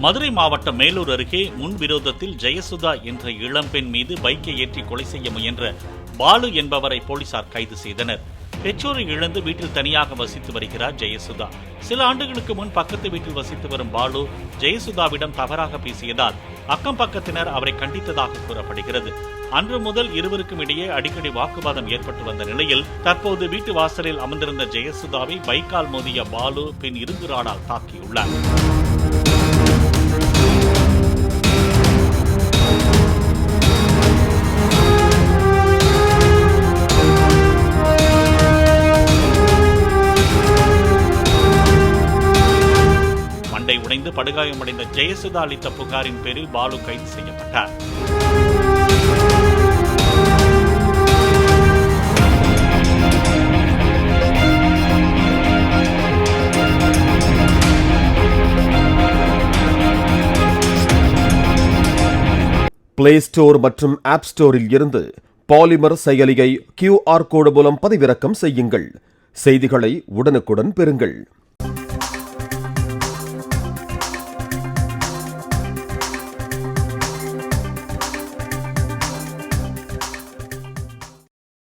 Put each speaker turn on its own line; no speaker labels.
மதுரை மாவட்டம் மேலூர் அருகே முன்விரோதத்தில் ஜெயசுதா என்ற இளம்பெண் மீது பைக்கை ஏற்றி கொலை செய்ய முயன்ற பாலு என்பவரை போலீசார் கைது செய்தனர். பெற்றோரை இழந்து வீட்டில் தனியாக வசித்து வருகிறார் ஜெயசுதா. சில ஆண்டுகளுக்கு முன் பக்கத்து வீட்டில் வசித்து வரும் பாலு ஜெயசுதாவிடம் தவறாக பேசியதால் அக்கம் பக்கத்தினர் அவரை கண்டித்ததாக கூறப்படுகிறது. அன்று முதல் இருவருக்கும் இடையே அடிக்கடி வாக்குவாதம் ஏற்பட்டு வந்த நிலையில் தற்போது வீட்டு வாசலில் அமர்ந்திருந்த ஜெயசுதாவை பைக்கால் மோதிய பாலு பின் இரும்பு ராடால் தாக்கியுள்ளார். மண்டை உடைந்து படுகாயமடைந்த ஜெயசுதா அளித்த புகாரின் பேரில் பாலு கைது செய்யப்பட்டார்.
பிளே ஸ்டோர் மற்றும் ஆப் ஸ்டோரில் இருந்து பாலிமர் செயலியை QR கோடு மூலம் பதிவிறக்கம் செய்யுங்கள். செய்திகளை உடனுக்குடன் பெறுங்கள்.